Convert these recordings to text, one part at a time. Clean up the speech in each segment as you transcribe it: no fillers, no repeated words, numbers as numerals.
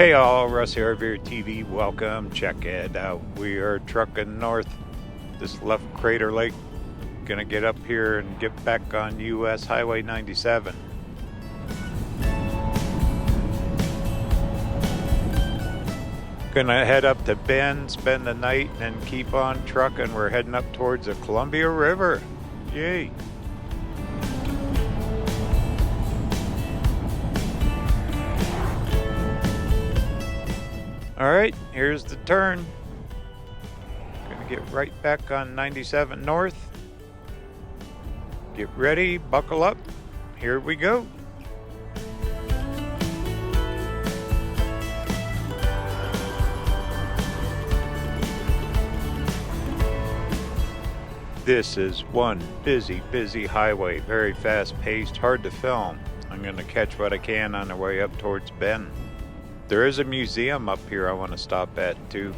Hey all, Russ here, RVERTV. Welcome. Check it out. We are trucking north this left Crater Lake. Gonna get up here and get back on US Highway 97. Gonna head up to Bend, spend the night, and then keep on trucking. We're heading up towards the Columbia River. Yay. Alright, here's the turn. Gonna get right back on 97 North. Get ready, buckle up. Here we go. This is one busy highway, very fast paced, hard to film. I'm gonna catch what I can on the way up towards Bend. There is a museum up here I want to stop at too.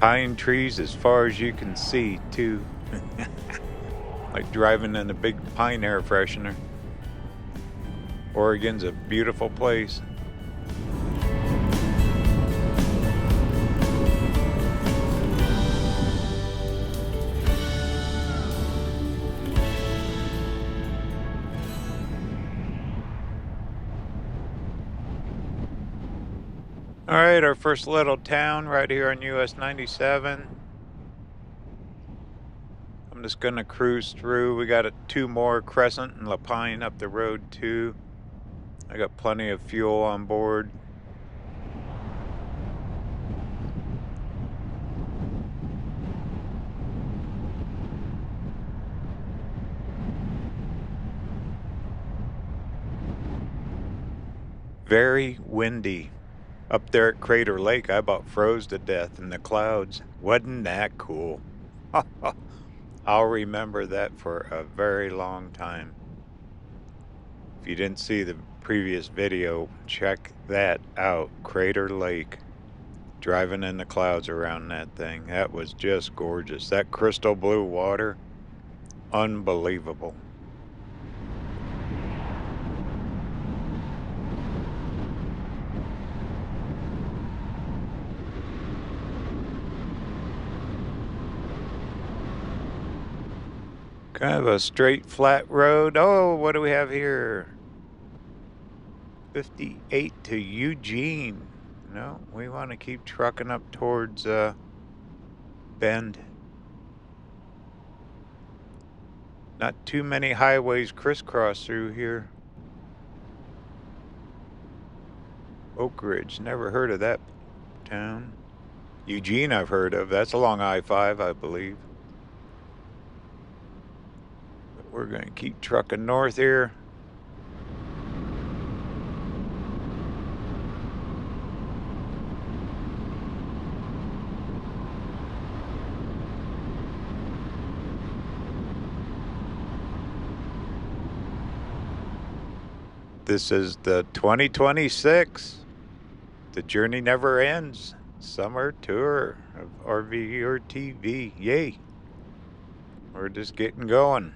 Pine trees as far as you can see too. Like driving in a big pine air freshener. Oregon's a beautiful place. All right, our first little town right here on US 97. I'm just gonna cruise through. We got two more, Crescent and Lapine, up the road too. I got plenty of fuel on board. Very windy. Up there at Crater Lake, I about froze to death in the clouds. Wasn't that cool? I'll remember that for a very long time. If you didn't see the previous video, check that out. Crater Lake. Driving in the clouds around that thing. That was just gorgeous. That crystal blue water, unbelievable. Kind of a straight flat road. Oh, what do we have here? 58 to Eugene. No, we want to keep trucking up towards Bend. Not too many highways crisscross through here. Oak Ridge, never heard of that town. Eugene I've heard of. That's along I-5, I believe. But we're going to keep trucking north here. This is the 2026. The journey never ends. Summer tour of RVERTV. Yay. We're just getting going.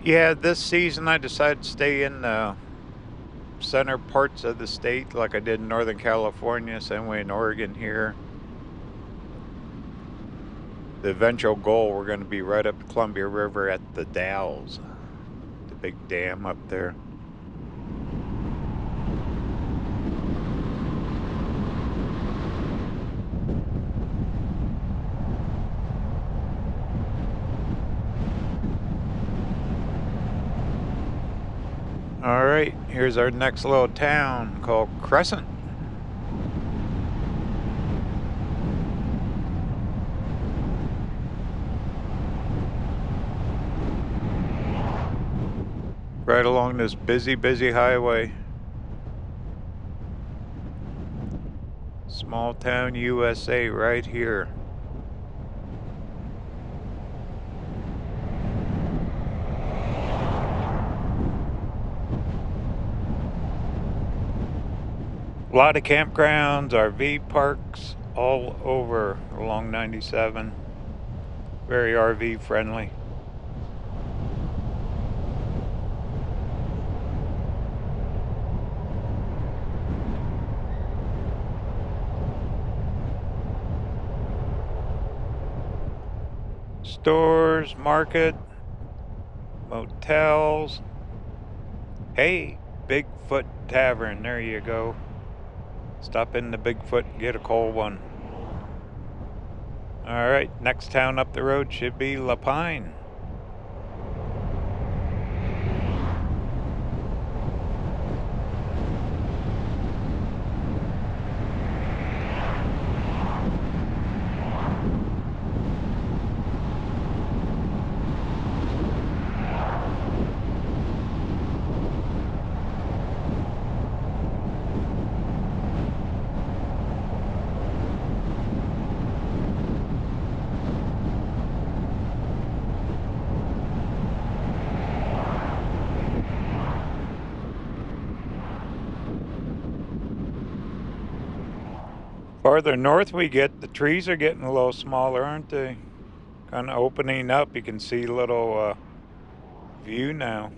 Yeah, this season I decided to stay in the center parts of the state like I did in Northern California, same way in Oregon here. The eventual goal, we're going to be right up the Columbia River at the Dalles, the big dam up there. Here's our next little town called Crescent. Right along this busy highway. Small town USA right here. A lot of campgrounds, RV parks all over along 97. Very RV friendly. Stores, market, motels. Hey, Bigfoot Tavern, there you go. Stop in the Bigfoot and get a cold one. Alright, next town up the road should be La Pine. Farther north we get, the trees are getting a little smaller, aren't they? Kind of opening up. You can see a little view now.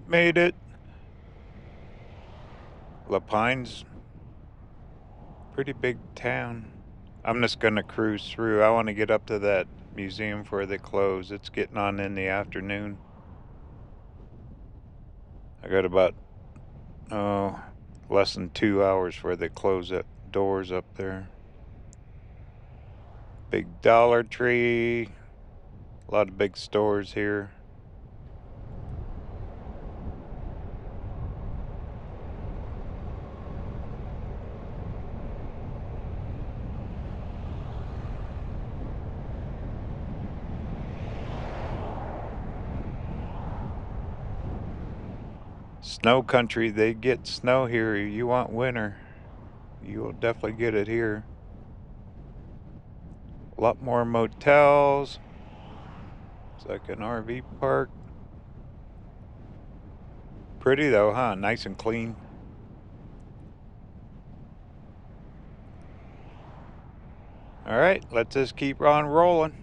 Made it. La Pine's pretty big town. I'm just gonna cruise through. I want to get up to that museum before they close. It's getting on in the afternoon. I got about less than 2 hours before they close that doors up there. Big Dollar Tree. A lot of big stores here. Snow country, they get snow here. You want winter, you will definitely get it here. A lot more motels. It's like an RV park. Pretty though, huh? Nice and clean. Alright, let's just keep on rolling.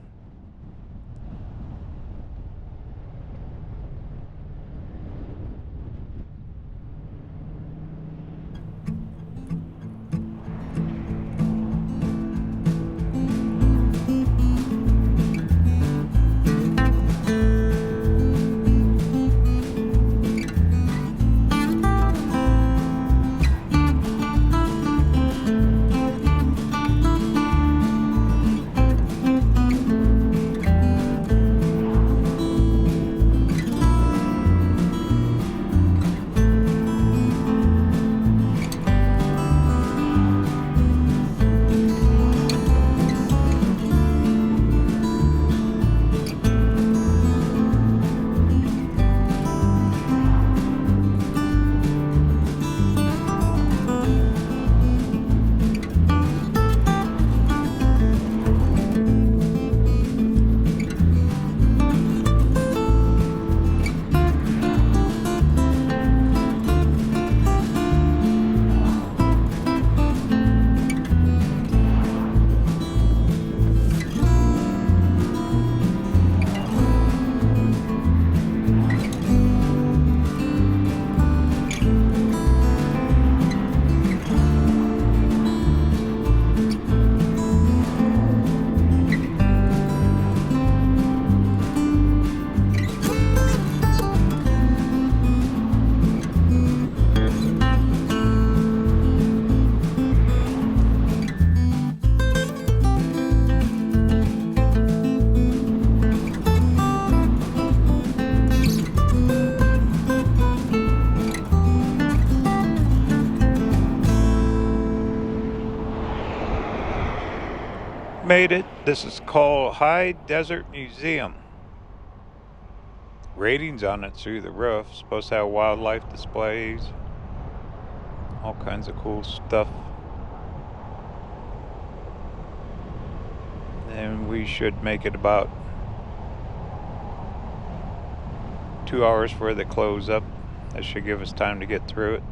made it. This is called High Desert Museum. Ratings on it through the roof. Supposed to have wildlife displays, all kinds of cool stuff. And we should make it about 2 hours before they close up. That should give us time to get through it.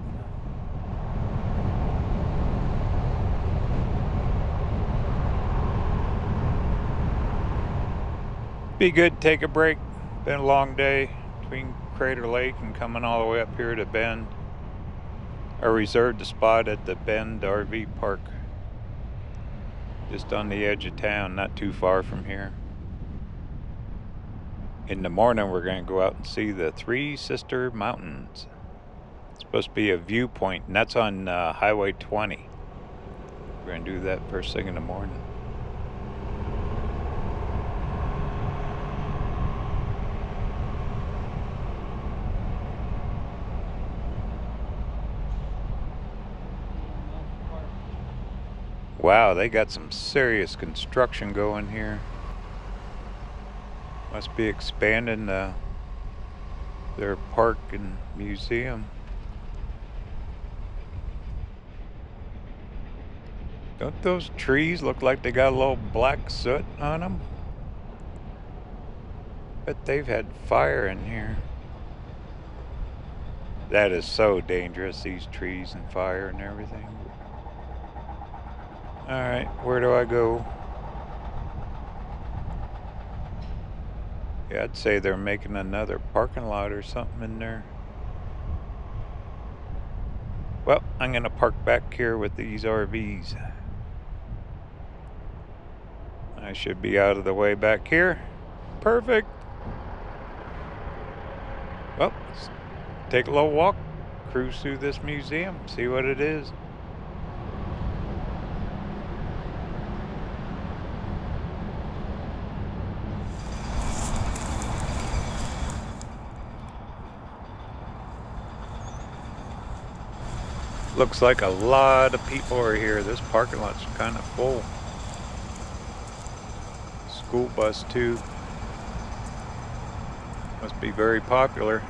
Be good to take a break. Been a long day between Crater Lake and coming all the way up here to Bend. I reserved a spot at the Bend RV Park, just on the edge of town, not too far from here. In the morning we're going to go out and see the Three Sister Mountains. It's supposed to be a viewpoint, and that's on Highway 20. We're going to do that first thing in the morning. Wow, they got some serious construction going here. Must be expanding their park and museum. Don't those trees look like they got a little black soot on them? Bet they've had fire in here. That is so dangerous, these trees and fire and everything. Alright, where do I go? Yeah, I'd say they're making another parking lot or something in there. Well, I'm gonna park back here with these RVs. I should be out of the way back here. Perfect. Well, let's take a little walk, cruise through this museum, see what it is. Looks like a lot of people are here. This parking lot's kind of full. School bus too. Must be very popular.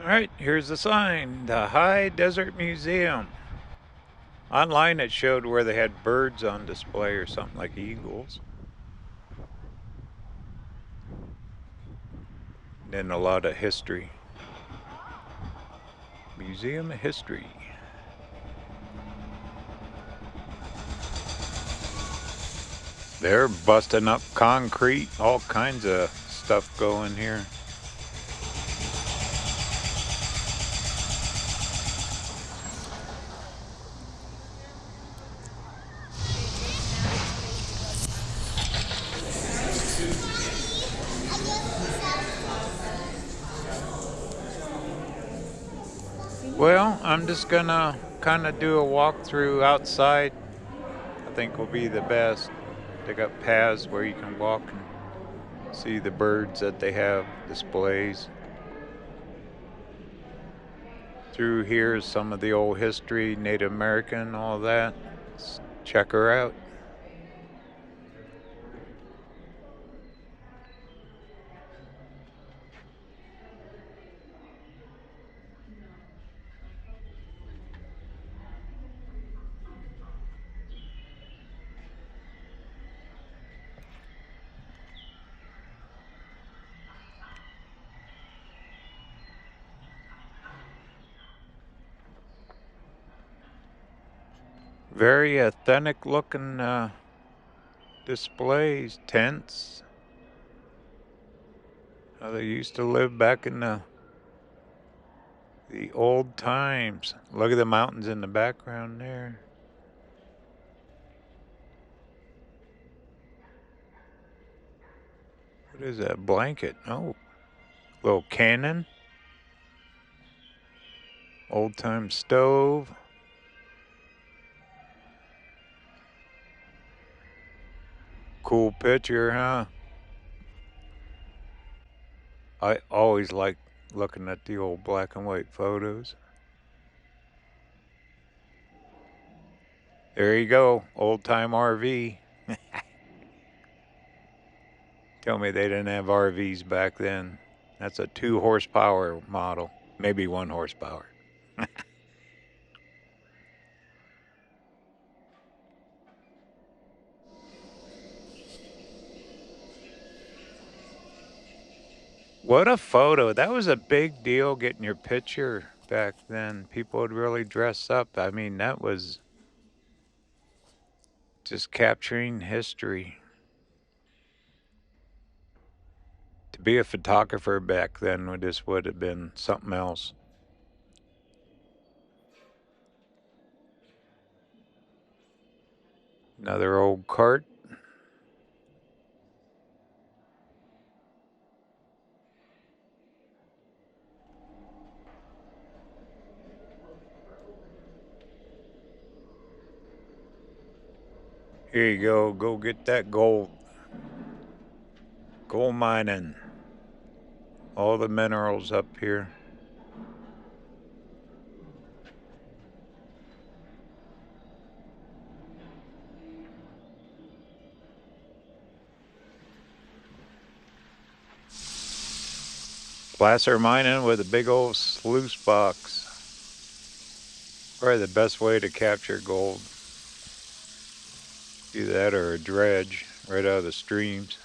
Alright, here's the sign, the High Desert Museum. Online it showed where they had birds on display or something, like eagles. And then a lot of history. Museum of History. They're busting up concrete, all kinds of stuff going here. Well, I'm just gonna kind of do a walkthrough outside. I think will be the best. They got paths where you can walk and see the birds that they have displays. Through here is some of the old history, Native American, all that. Let's check her out. Very authentic looking displays, tents. How they used to live back in the old times. Look at the mountains in the background there. What is that blanket? Oh, little cannon. Old time stove. Cool picture, huh? I always like looking at the old black and white photos. There you go, old time RV. Tell me they didn't have RVs back then. That's a 2 horsepower model, maybe 1 horsepower. What a photo. That was a big deal getting your picture back then. People would really dress up. I mean, that was just capturing history. To be a photographer back then would have been something else. Another old cart. Here you go. Go get that gold. Gold mining. All the minerals up here. Placer mining with a big old sluice box. Probably the best way to capture gold. Do that or a dredge right out of the streams.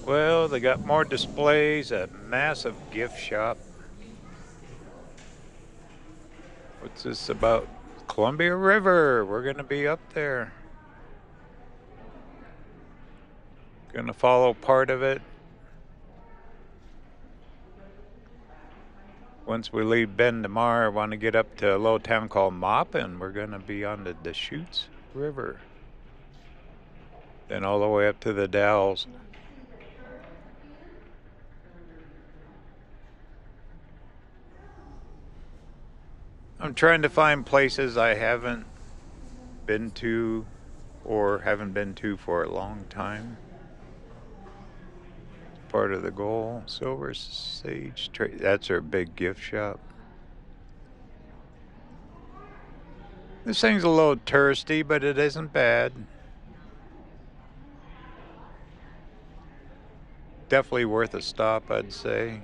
Well, they got more displays, a massive gift shop. What's this about? Columbia River. We're going to be up there. Going to follow part of it. Once we leave Bend tomorrow, I want to get up to a little town called Maupin. We're going to be on the Deschutes River. Then all the way up to the Dalles. I'm trying to find places I haven't been to or haven't been to for a long time. Part of the goal. Silver Sage Trade. That's our big gift shop. This thing's a little touristy, but it isn't bad. Definitely worth a stop, I'd say.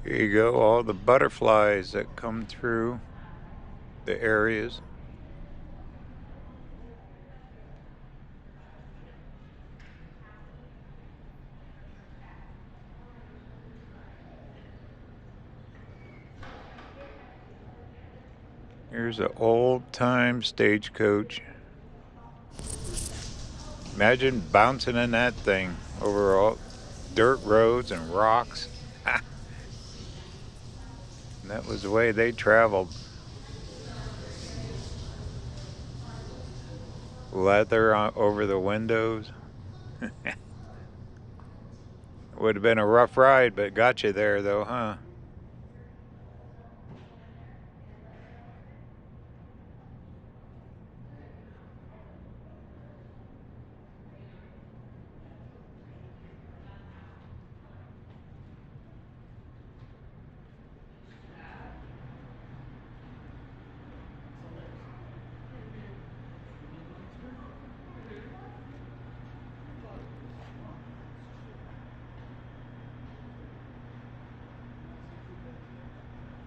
Here you go, all the butterflies that come through the areas. Here's an old-time stagecoach. Imagine bouncing in that thing over all dirt roads and rocks. And that was the way they traveled. Leather over the windows. Would have been a rough ride, but got you there though, huh?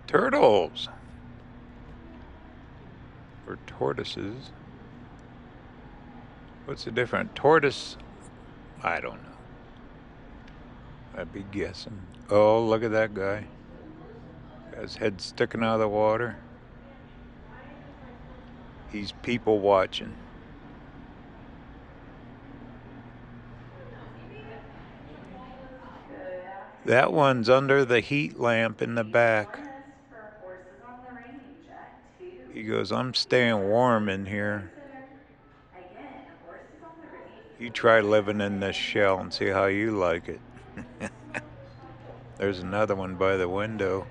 Turtles. Or tortoises. What's the difference? Tortoise, I don't know. I'd be guessing. Oh, look at that guy. Got his head sticking out of the water. He's people watching. That one's under the heat lamp in the Maybe back. join us for horses on the range at 2. He goes, I'm staying That's warm the in here. visitor. Again, horses on the range You will try join us living in this at shell and see how you like it. There's another one by the window.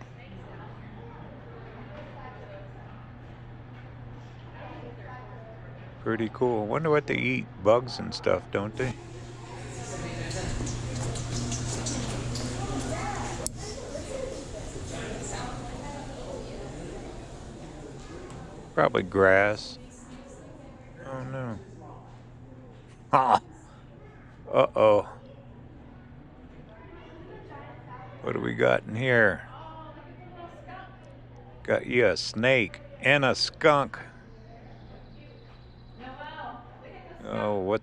Pretty cool. Wonder what they eat. Bugs and stuff, don't they? Probably grass. Oh no. Ha! Uh-oh. What do we got in here? Got you a snake and a skunk. Oh, what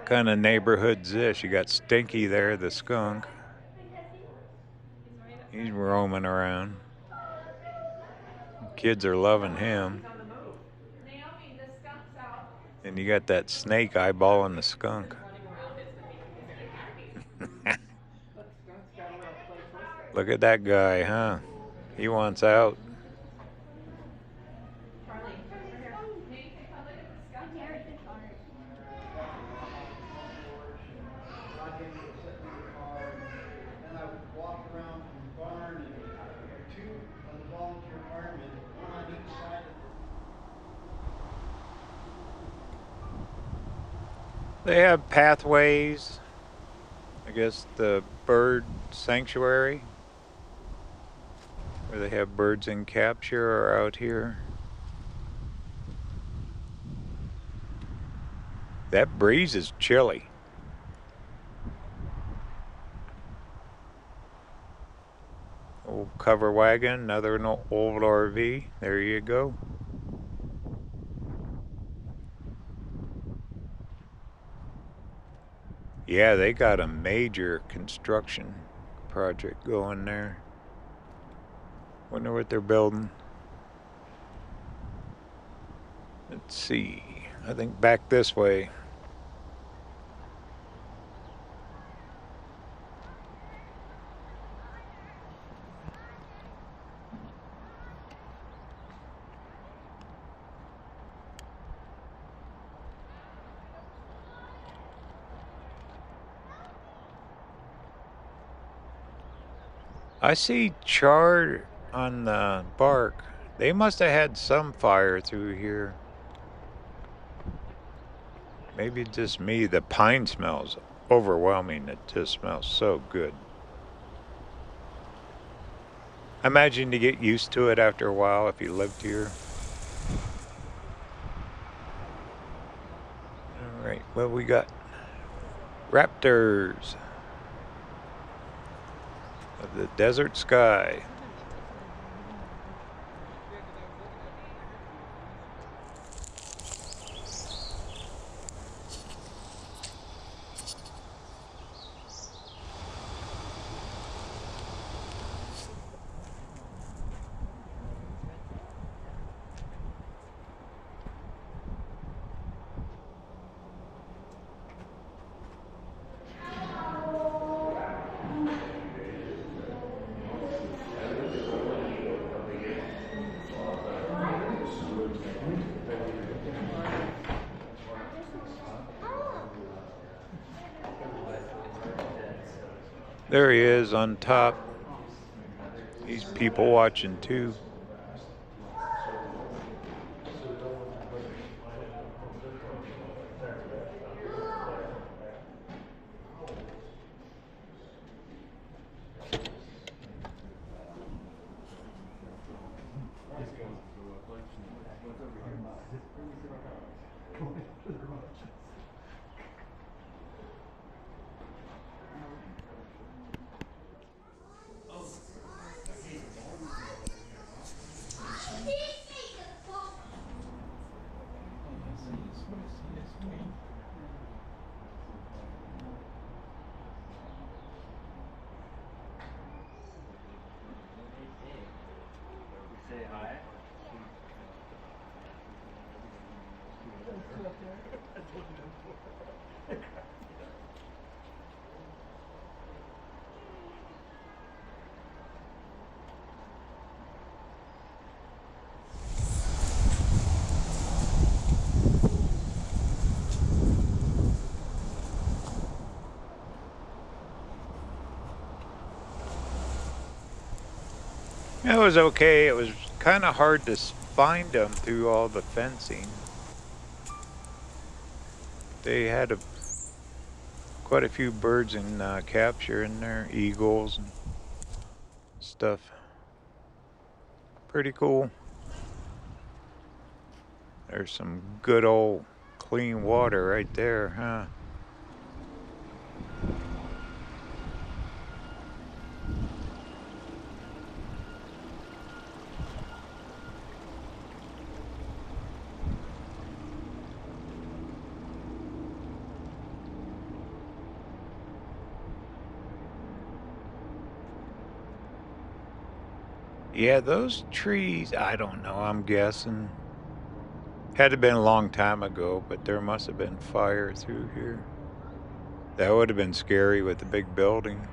kind of neighborhood's this? You got Stinky there, the skunk. He's roaming around. Kids are loving him. And you got that snake eyeballing the skunk. Look at that guy, huh? He wants out. And I walked around from the barn, and there were two of the volunteer firemen, one on each side of They have pathways. I guess the bird sanctuary, where they have birds in capture, are out here. That breeze is chilly. Old cover wagon, another old RV. There you go. Yeah, they got a major construction project going there. Wonder what they're building. Let's see. I think back this way. I see char on the bark. They must have had some fire through here. Maybe just me. The pine smells overwhelming. It just smells so good. I imagine you get used to it after a while if you lived here. All right, well, we got raptors of the desert sky. There he is on top. He's people watching too. was okay. It was kind of hard to find them through all the fencing. They had quite a few birds in capture in there, eagles and stuff. Pretty cool. There's some good old clean water right there, huh? Yeah, those trees, I don't know, I'm guessing. Had to been a long time ago, but there must have been fire through here. That would have been scary with the big building.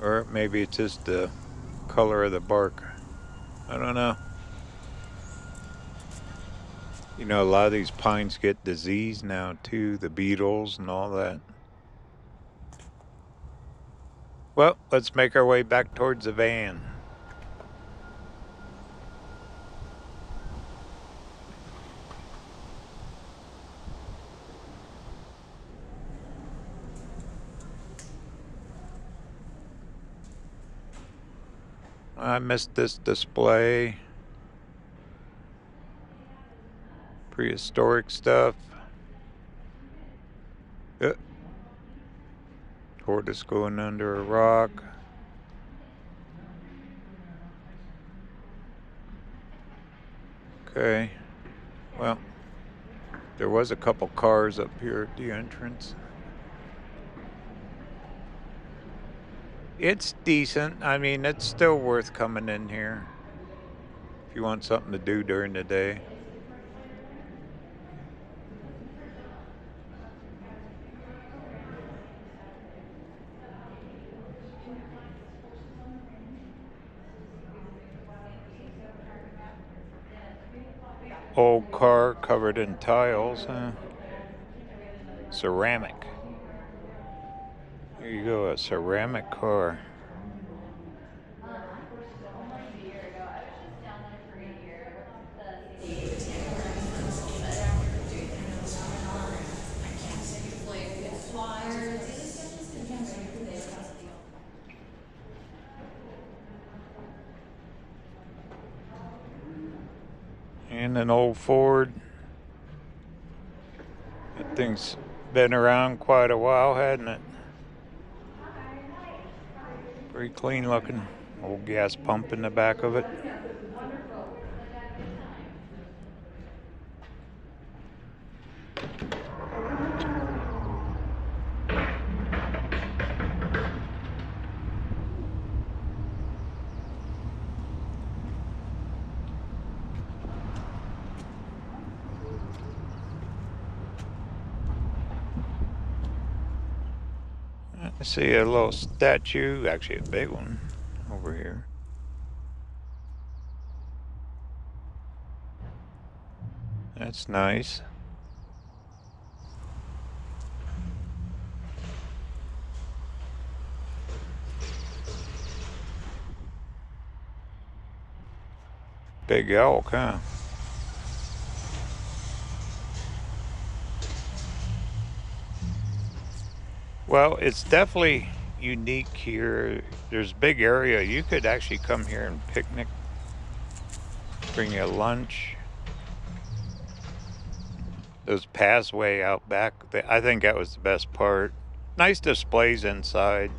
Or maybe it's just the color of the bark. I don't know. You know, a lot of these pines get disease now too, the beetles and all that. Well, let's make our way back towards the van. I missed this display. Prehistoric stuff. Tortoise going under a rock. Okay. Well, there was a couple cars up here at the entrance. It's decent. I mean, it's still worth coming in here if you want something to do during the day. Old car covered in tiles, huh? Ceramic. Here you go, a ceramic car. And an old Ford. That thing's been around quite a while, hasn't it? Pretty clean looking. Old gas pump in the back of it. I see a little statue, actually a big one, over here. That's nice. Big elk, huh? Well, it's definitely unique here. There's a big area. You could actually come here and picnic, bring you lunch. Those paths way out back, I think that was the best part. Nice displays inside.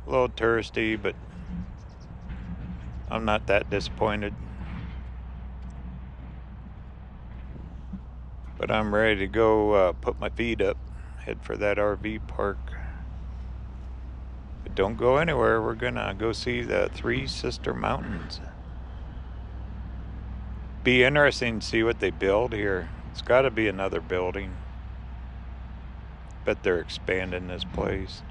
A little touristy, but I'm not that disappointed. But I'm ready to go put my feet up, head for that RV park. But don't go anywhere. We're gonna go see the Three Sister Mountains. Be interesting to see what they build here. It's got to be another building. Bet they're expanding this place.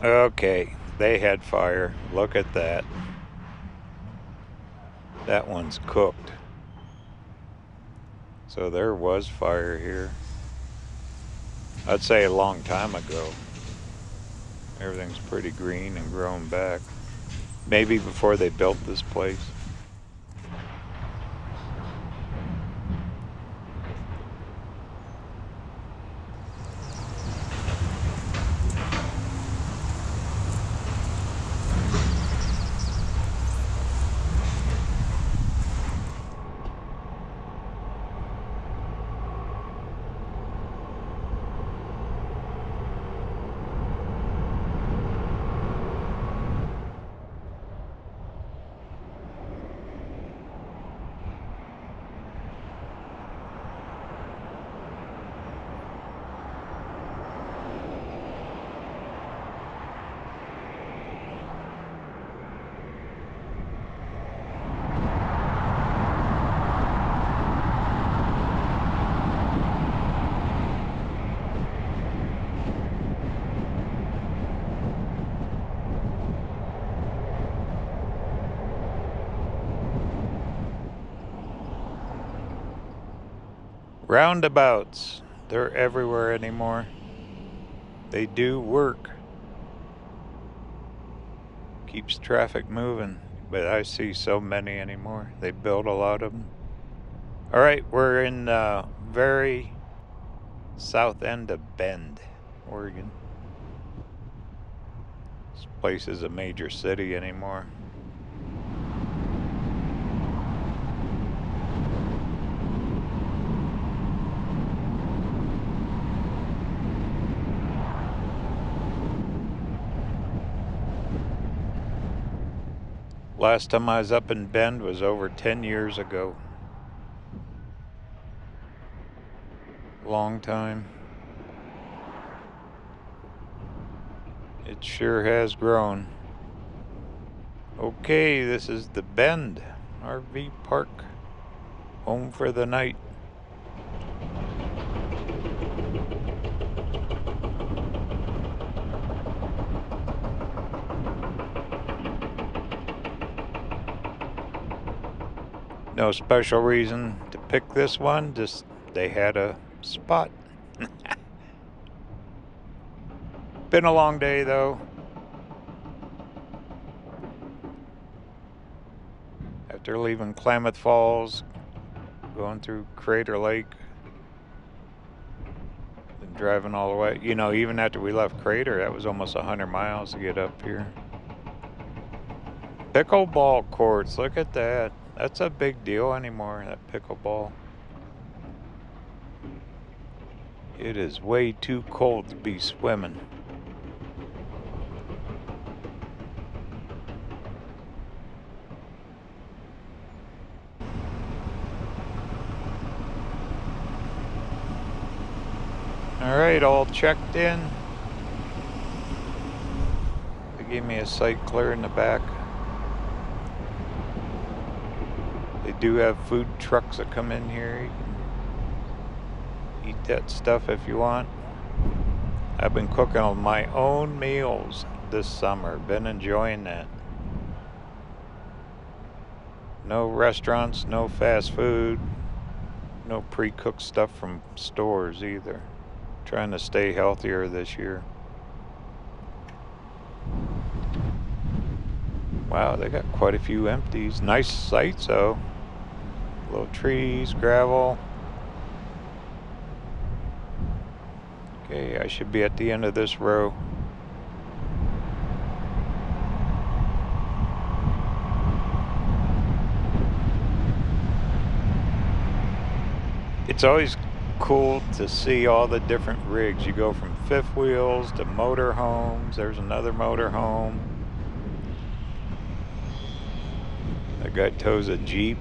Okay, they had fire. Look at that. That one's cooked. So there was fire here. I'd say a long time ago. Everything's pretty green and growing back. Maybe before they built this place. Roundabouts, they're everywhere anymore. They do work. Keeps traffic moving, but I see so many anymore. They build a lot of them. All right, we're in very south end of Bend, Oregon. This place is a major city anymore. Last time I was up in Bend was over 10 years ago. Long time. It sure has grown. Okay, this is the Bend RV Park. Home for the night. No special reason to pick this one, just they had a spot. Been a long day though. After leaving Klamath Falls, going through Crater Lake, and driving all the way. You know, even after we left Crater, that was almost 100 miles to get up here. Pickleball courts, look at that. That's a big deal anymore, that pickleball. It is way too cold to be swimming. All right, all checked in. They gave me a site clear in the back. They do have food trucks that come in here. You can eat that stuff if you want. I've been cooking on my own meals this summer. Been enjoying that. No restaurants, no fast food, no pre-cooked stuff from stores either. Trying to stay healthier this year. Wow, they got quite a few empties. Nice sites though. Little trees, gravel. Okay, I should be at the end of this row. It's always cool to see all the different rigs. You go from fifth wheels to motor homes. There's another motor home. That guy tows a Jeep.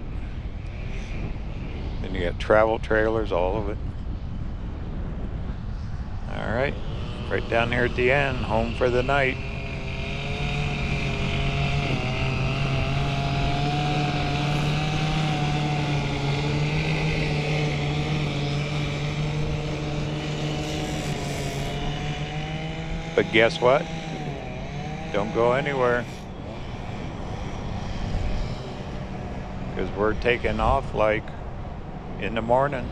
Then you got travel trailers, all of it. All right, right down here at the end, home for the night. But guess what? Don't go anywhere. Because we're taking off like in the morning.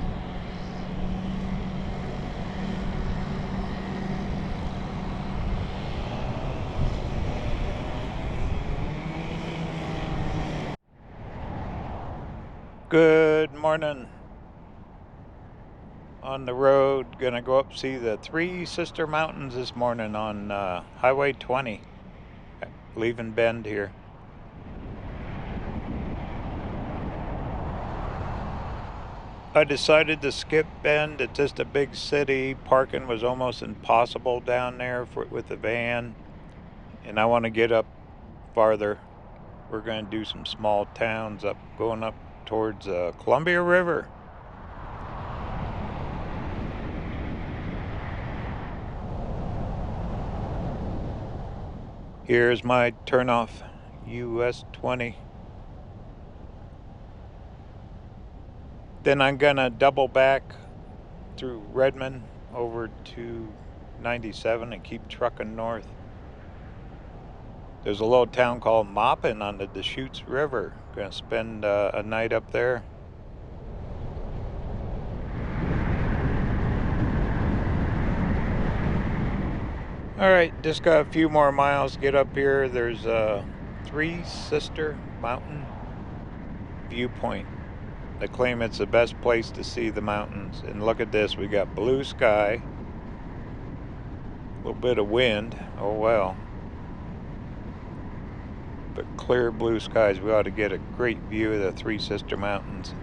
Good morning. On the road, gonna go up see the Three Sister Mountains this morning on Highway 20, leaving Bend here. I decided to skip Bend. It's just a big city. Parking was almost impossible down there with the van, and I want to get up farther. We're going to do some small towns going up towards Columbia River. Here's my turnoff, US 20. Then I'm gonna double back through Redmond over to 97 and keep trucking north. There's a little town called Maupin on the Deschutes River. Gonna spend a night up there. All right, just got a few more miles to get up here. There's a Three Sister Mountain viewpoint. They claim it's the best place to see the mountains. And look at this, we got blue sky, a little bit of wind, oh well. But clear blue skies, we ought to get a great view of the Three Sister Mountains.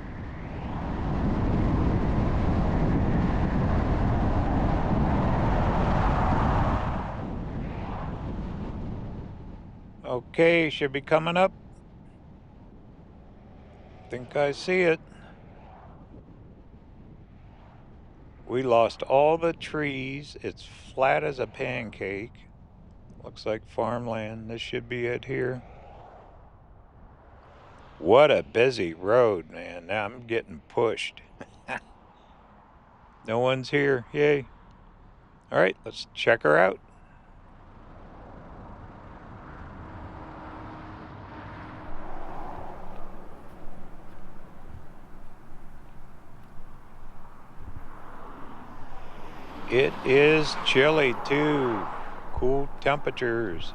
Okay, should be coming up. Think I see it. We lost all the trees. It's flat as a pancake. Looks like farmland. This should be it here. What a busy road, man. Now I'm getting pushed. No one's here. Yay. All right, let's check her out. It is chilly too. Cool temperatures.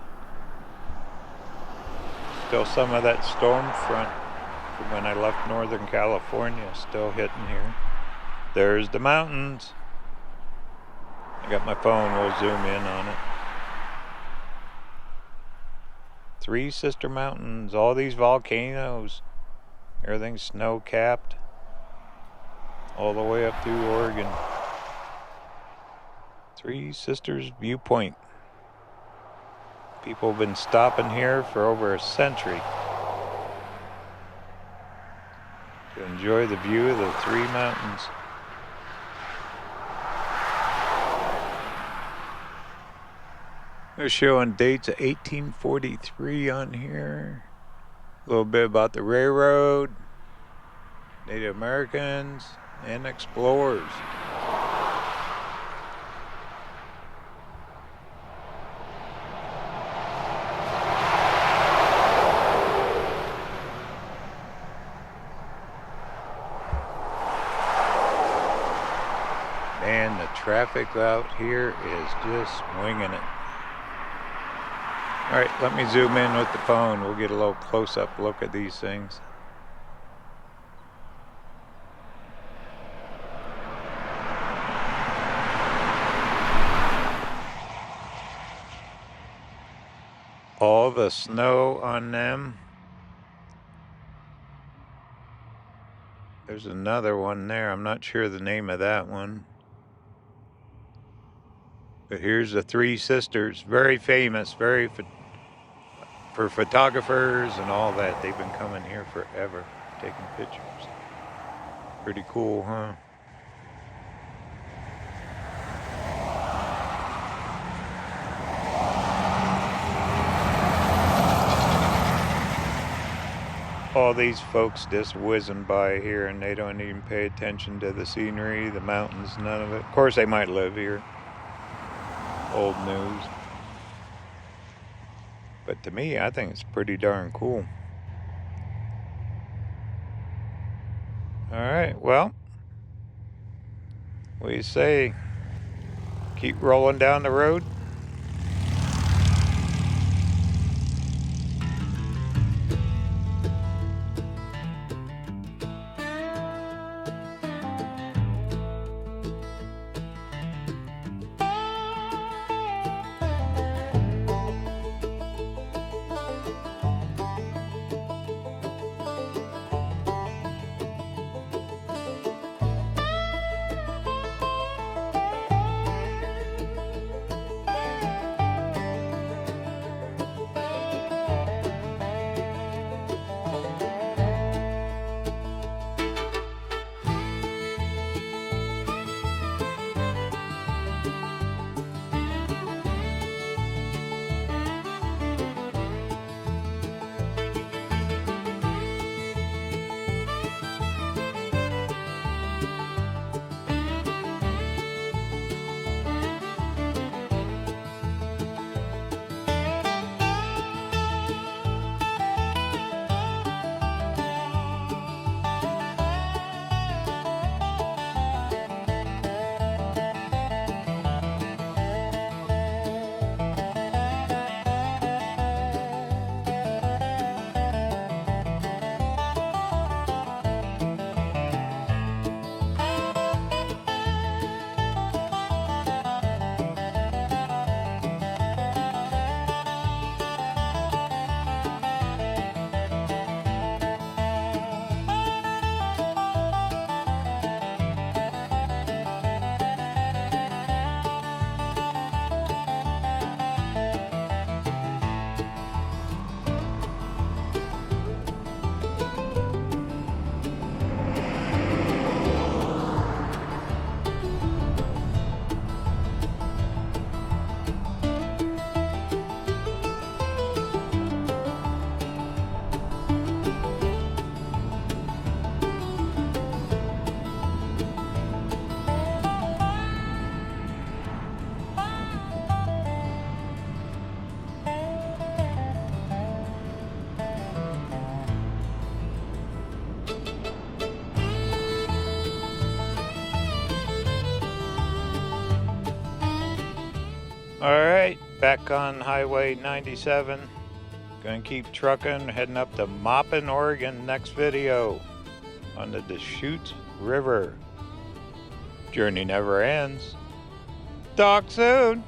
Still some of that storm front from when I left Northern California still hitting here. There's the mountains. I got my phone, we'll zoom in on it. Three Sister Mountains, all these volcanoes. Everything's snow-capped. All the way up through Oregon. Three Sisters Viewpoint. People have been stopping here for over a century to enjoy the view of the three mountains. They're showing dates of 1843 on here. A little bit about the railroad, Native Americans, and explorers. Man, the traffic out here is just winging it. All right, let me zoom in with the phone. We'll get a little close-up look at these things. All the snow on them. There's another one there. I'm not sure the name of that one. But here's the Three Sisters. Very famous, for photographers and all that. They've been coming here forever, taking pictures. Pretty cool, huh? All these folks just whizzing by here and they don't even pay attention to the scenery, the mountains, none of it. Of course, they might live here. Old news. But to me, I think it's pretty darn cool. All right, well, what do you say? Keep rolling down the road? Alright, back on Highway 97. Gonna keep trucking, heading up to Maupin, Oregon next video on the Deschutes River. Journey never ends. Talk soon!